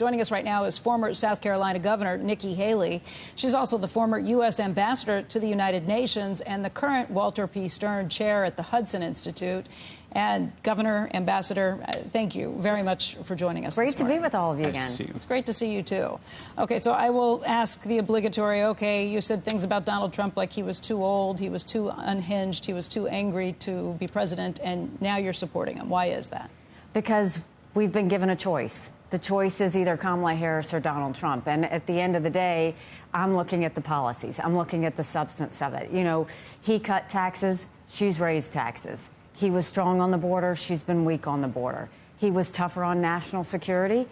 Joining us right now is former South Carolina Governor Nikki Haley. She's also the former U.S. ambassador to the United Nations and the current Walter P. Stern chair at the Hudson Institute. And Governor, Ambassador, thank you very much for joining us. Great to be with all of you again. It's great to see you, too. Okay, so I will ask the obligatory, okay, you said things about Donald Trump like he was too old, he was too unhinged, he was too angry to be president, and now you're supporting him. Why is that? Because we've been given a choice. The choice is either Kamala Harris or Donald Trump. And at the end of the day, I'm looking at the policies. I'm looking at the substance of it. You know, he cut taxes, she's raised taxes. He was strong on the border. She's been weak on the border. He was tougher on national security.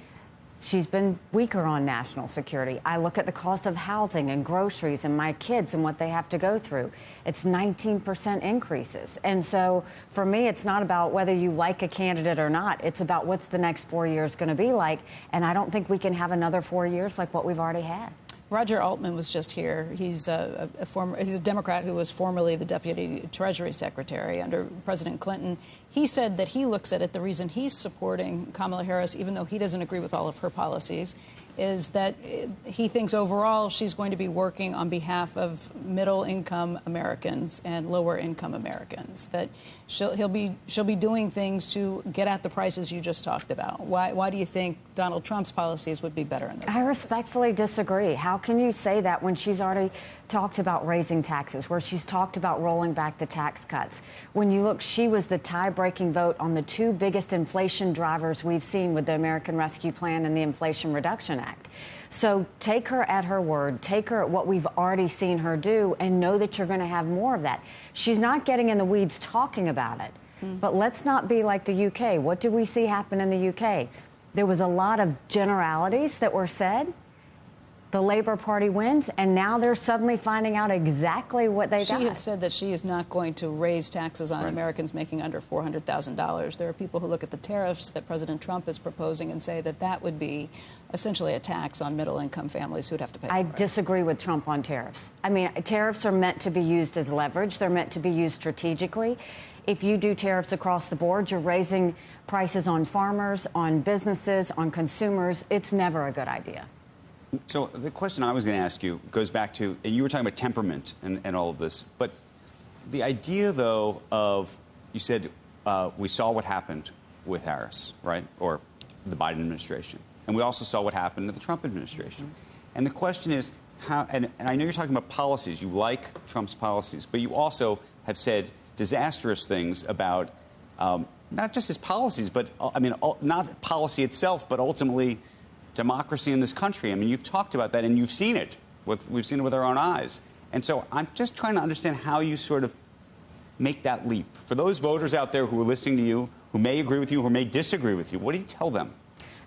She's been weaker on national security. I look at the cost of housing and groceries and my kids and what they have to go through. It's 19% increases. And so for me, it's not about whether you like a candidate or not. It's about what's the next 4 years going to be like. And I don't think we can have another 4 years like what we've already had. Roger Altman was just here. He's a Democrat who was formerly the Deputy Treasury Secretary under President Clinton. He said that he looks at it, the reason he's supporting Kamala Harris, even though he doesn't agree with all of her policies, is that he thinks overall she's going to be working on behalf of middle-income Americans and lower-income Americans, that she'll be doing things to get at the prices you just talked about. Why do you think Donald Trump's policies would be better in those areas? I respectfully disagree. How can you say that when she's already talked about raising taxes, where she's talked about rolling back the tax cuts? When you look, she was the tie-breaking vote on the two biggest inflation drivers we've seen with the American Rescue Plan and the Inflation Reduction Act. So take her at her word, take her at what we've already seen her do, and know that you're going to have more of that. She's not getting in the weeds talking about it. But let's not be like the UK. What do we see happen in the UK? There was a lot of generalities that were said. The Labour Party wins, and now they're suddenly finding out exactly what they got. She has said that she is not going to raise taxes on Americans making under $400,000. There are people who look at the tariffs that President Trump is proposing and say that that would be essentially a tax on middle-income families who would have to pay for it. I disagree with Trump on tariffs. I mean, tariffs are meant to be used as leverage. They're meant to be used strategically. If you do tariffs across the board, you're raising prices on farmers, on businesses, on consumers. It's never a good idea. So the question I was going to ask you goes back to, and you were talking about temperament and all of this, but the idea, though, of, you said we saw what happened with Harris, right, or the Biden administration, and we also saw what happened to the Trump administration. And the question is, how, and I know you're talking about policies, you like Trump's policies, but you also have said disastrous things about not just his policies, but, I mean, not policy itself, but ultimately democracy in this country. I mean, you've talked about that, and you've seen it. We've seen it with our own eyes. And so I'm just trying to understand how you sort of make that leap. For those voters out there who are listening to you, who may agree with you, who may disagree with you, what do you tell them?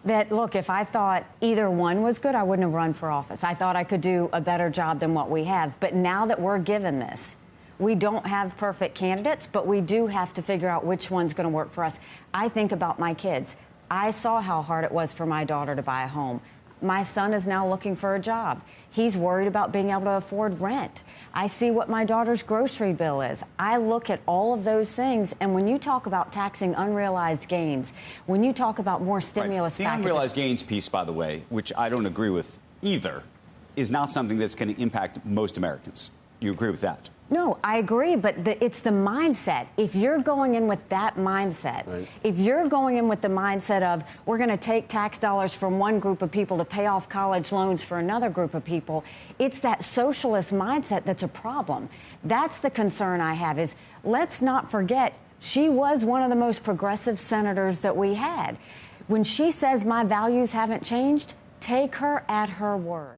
That, look, if I thought either one was good, I wouldn't have run for office. I thought I could do a better job than what we have. But now that we're given this, we don't have perfect candidates, but we do have to figure out which one's going to work for us. I think about my kids. I saw how hard it was for my daughter to buy a home. My son is now looking for a job. He's worried about being able to afford rent. I see what my daughter's grocery bill is. I look at all of those things, and when you talk about taxing unrealized gains, when you talk about more stimulus packages... packages... The unrealized gains piece, by the way, which I don't agree with either, is not something that's going to impact most Americans. You agree with that? No, I agree, but it's the mindset. If you're going in with that mindset, if you're going in with the mindset of we're going to take tax dollars from one group of people to pay off college loans for another group of people, it's that socialist mindset that's a problem. That's the concern I have, is let's not forget she was one of the most progressive senators that we had. When she says my values haven't changed, take her at her word.